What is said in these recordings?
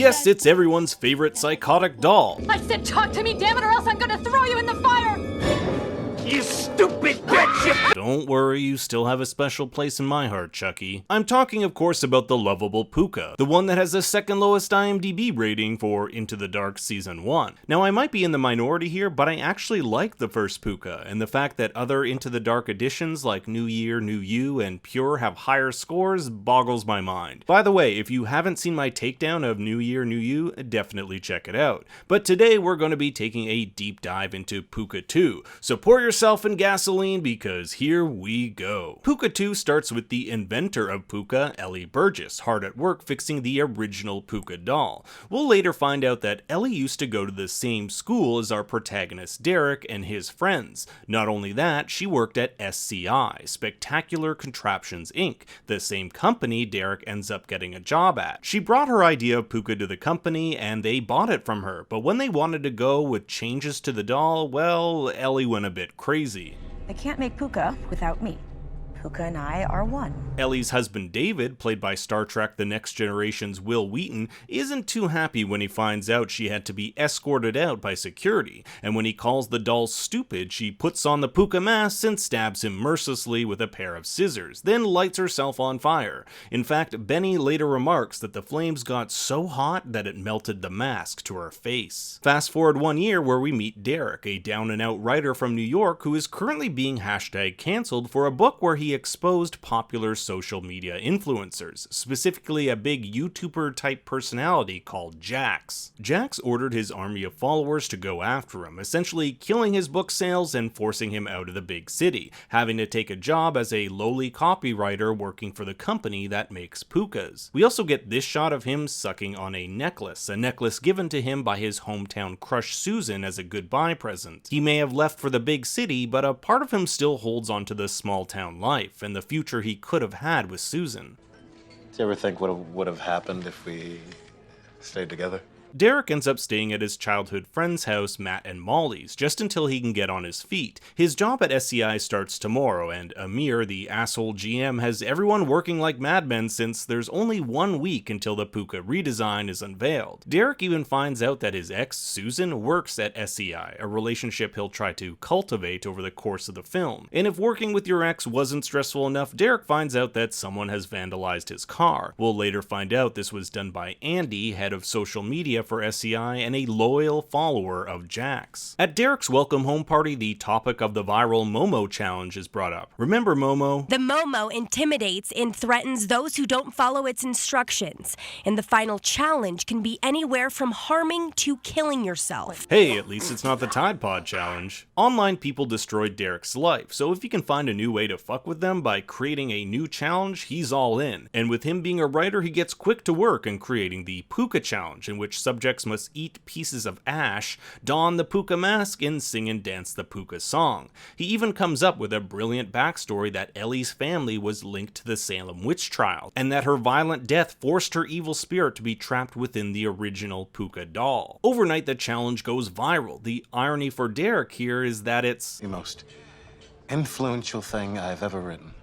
Yes, it's everyone's favorite psychotic doll. I said talk to me, damn it, or else I'm gonna throw you in the fire! You stupid bitch! Don't worry, you still have a special place in my heart, Chucky. I'm talking, of course, about the lovable Pooka, the one that has the second lowest IMDb rating for Into the Dark Season 1. Now, I might be in the minority here, but I actually like the first Pooka, and the fact that other Into the Dark editions like New Year, New You, and Pure have higher scores boggles my mind. By the way, if you haven't seen my takedown of New Year, New You, definitely check it out. But today, we're going to be taking a deep dive into Pooka 2, so pour yourself in gasoline because here we go. Pooka 2 starts with the inventor of Pooka, ELLIE Burgess, hard at work fixing the original Pooka doll. We'll later find out that ELLIE used to go to the same school as our protagonist Derrick and his friends. Not only that, she worked at SCI, Spectacular Contraptions Inc., the same company Derrick ends up getting a job at. She brought her idea of Pooka to the company and they bought it from her, but when they wanted to go with changes to the doll, well, ELLIE went a bit crazy. They can't make Pooka without me. Pooka and I are one. ELLIE's husband David, played by Star Trek The Next Generation's Will Wheaton, isn't too happy when he finds out she had to be escorted out by security, and when he calls the doll stupid, she puts on the Pooka mask and stabs him mercilessly with a pair of scissors, then lights herself on fire. In fact, BENNIE later remarks that the flames got so hot that it melted the mask to her face. Fast forward 1 year where we meet Derrick, a down-and-out writer from New York who is currently being #cancelled for a book where he exposed popular social media influencers, specifically a big YouTuber type personality called Jax. Jax ordered his army of followers to go after him, essentially killing his book sales and forcing him out of the big city, having to take a job as a lowly copywriter working for the company that makes Pookas. We also get this shot of him sucking on a necklace given to him by his hometown crush Susan as a goodbye present. He may have left for the big city, but a part of him still holds on to the small town life and the future he could have had with Susan. Do you ever think what would have happened if we stayed together? Derrick ends up staying at his childhood friend's house, Matt and Molly's, just until he can get on his feet. His job at SCI starts tomorrow, and Amir, the asshole GM, has everyone working like madmen since there's only 1 week until the Pooka redesign is unveiled. Derrick even finds out that his ex, Susan, works at SCI, a relationship he'll try to cultivate over the course of the film. And if working with your ex wasn't stressful enough, Derrick finds out that someone has vandalized his car. We'll later find out this was done by Andy, head of social media for SCI and a loyal follower of Jax. At Derrick's welcome home party, the topic of the viral Momo challenge is brought up. Remember Momo? The Momo intimidates and threatens those who don't follow its instructions, and the final challenge can be anywhere from harming to killing yourself. Hey, at least it's not the Tide Pod challenge. Online people destroyed Derrick's life, so if he can find a new way to fuck with them by creating a new challenge, he's all in. And with him being a writer, he gets quick to work in creating the Pooka challenge, in which subjects must eat pieces of ash, don the Pooka mask, and sing and dance the Pooka song. He even comes up with a brilliant backstory that Ellie's family was linked to the Salem witch trial, and that her violent death forced her evil spirit to be trapped within the original Pooka doll. Overnight, the challenge goes viral. The irony for Derrick here is that it's The most influential thing I've ever written.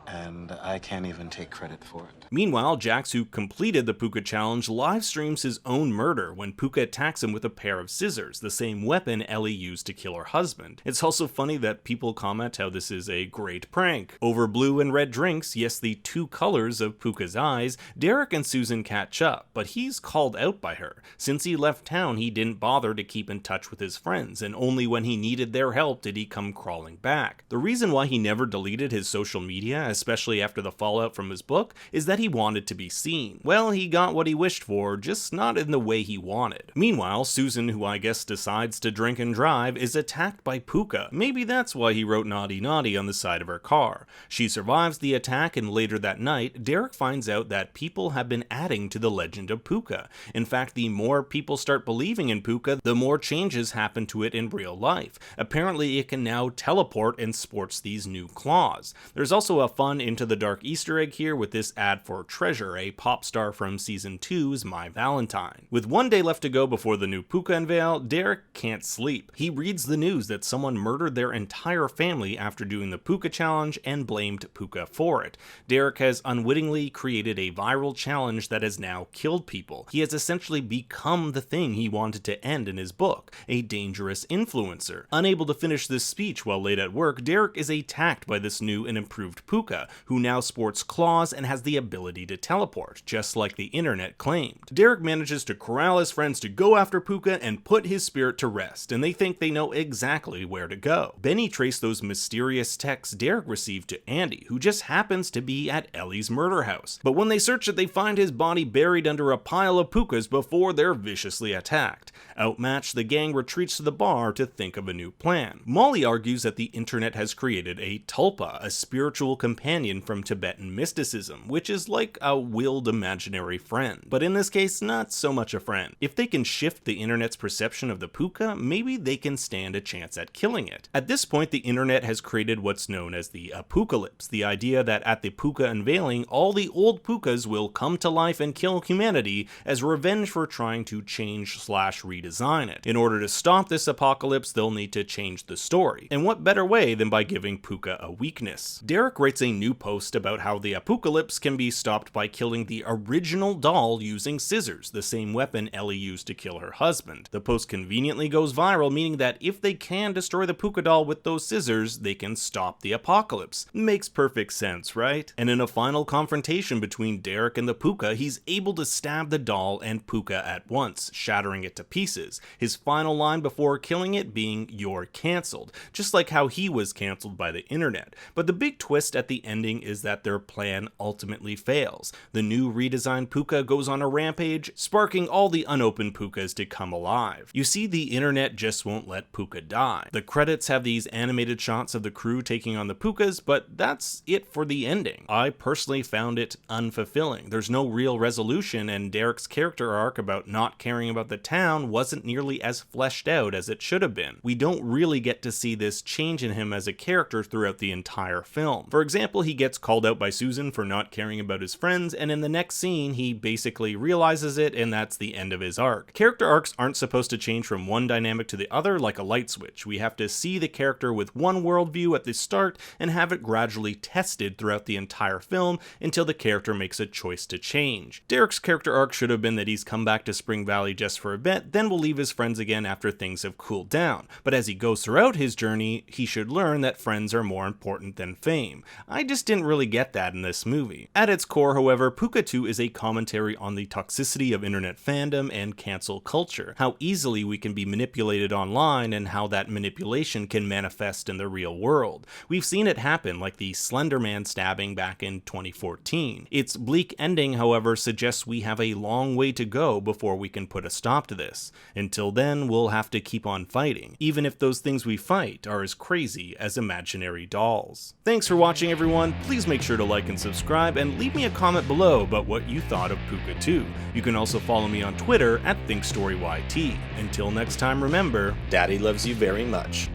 And I can't even take credit for it. Meanwhile, Jax, who completed the Pooka challenge, live streams his own murder when Pooka attacks him with a pair of scissors, the same weapon ELLIE used to kill her husband. It's also funny that people comment how this is a great prank. Over blue and red drinks, yes, the two colors of Pooka's eyes, Derrick and Susan catch up, but he's called out by her. Since he left town, he didn't bother to keep in touch with his friends, and only when he needed their help did he come crawling back. The reason why he never deleted his social media, especially after the fallout from his book, is that he wanted to be seen. Well, he got what he wished for, just not in the way he wanted. Meanwhile, Susan, who I guess decides to drink and drive, is attacked by Pooka. Maybe that's why he wrote naughty naughty on the side of her car. She survives the attack, and later that night, Derrick finds out that people have been adding to the legend of Pooka. In fact, the more people start believing in Pooka, the more changes happen to it in real life. Apparently, it can now teleport and sports these new claws. There's also a fun fun Into the Dark Easter egg here with this ad for Treasure, a pop star from Season 2's My Valentine. With one day left to go before the new Pooka unveil, Derrick can't sleep. He reads the news that someone murdered their entire family after doing the Pooka challenge and blamed Pooka for it. Derrick has unwittingly created a viral challenge that has now killed people. He has essentially become the thing he wanted to end in his book, a dangerous influencer. Unable to finish this speech while late at work, Derrick is attacked by this new and improved Pooka, who now sports claws and has the ability to teleport, just like the internet claimed. Derrick manages to corral his friends to go after Pooka and put his spirit to rest, and they think they know exactly where to go. BENNIE traced those mysterious texts Derrick received to Andy, who just happens to be at ELLIE's murder house. But when they search it, they find his body buried under a pile of Pookas before they're viciously attacked. Outmatched, the gang retreats to the bar to think of a new plan. Molly argues that the internet has created a tulpa, a spiritual companion from Tibetan mysticism, which is like a willed imaginary friend. But in this case, not so much a friend. If they can shift the internet's perception of the Pooka, maybe they can stand a chance at killing it. At this point, the internet has created what's known as the apocalypse, the idea that at the Pooka unveiling, all the old Pookas will come to life and kill humanity as revenge for trying to change/redesign it. In order to stop this apocalypse, they'll need to change the story. And what better way than by giving Pooka a weakness? Derrick writes a new post about how the apocalypse can be stopped by killing the original doll using scissors, the same weapon Ellie used to kill her husband. The post conveniently goes viral, meaning that if they can destroy the Pooka doll with those scissors, they can stop the apocalypse. Makes perfect sense, right? And in a final confrontation between Derrick and the Pooka, he's able to stab the doll and Pooka at once, shattering it to pieces. His final line before killing it being, "You're cancelled," just like how he was cancelled by the internet. But the big twist at the ending is that their plan ultimately fails. The new redesigned Pooka goes on a rampage, sparking all the unopened Pookas to come alive. You see, the internet just won't let Pooka die. The credits have these animated shots of the crew taking on the Pookas, but that's it for the ending. I personally found it unfulfilling. There's no real resolution, and Derrick's character arc about not caring about the town wasn't nearly as fleshed out as it should have been. We don't really get to see this change in him as a character throughout the entire film. For example, he gets called out by Susan for not caring about his friends, and in the next scene, he basically realizes it, and that's the end of his arc. Character arcs aren't supposed to change from one dynamic to the other like a light switch. We have to see the character with one worldview at the start and have it gradually tested throughout the entire film until the character makes a choice to change. Derrick's character arc should have been that he's come back to Spring Valley just for a bit, then will leave his friends again after things have cooled down. But as he goes throughout his journey, he should learn that friends are more important than fame. I just didn't really get that in this movie. At its core, however, Pooka 2 is a commentary on the toxicity of internet fandom and cancel culture, how easily we can be manipulated online and how that manipulation can manifest in the real world. We've seen it happen, like the Slender Man stabbing back in 2014. Its bleak ending, however, suggests we have a long way to go before we can put a stop to this. Until then, we'll have to keep on fighting, even if those things we fight are as crazy as imaginary dolls. Thanks for watching, everyone. Please make sure to like and subscribe, and leave me a comment below about what you thought of Pooka 2. You can also follow me on Twitter at ThinkStoryYT. Until next time, remember, Daddy loves you very much.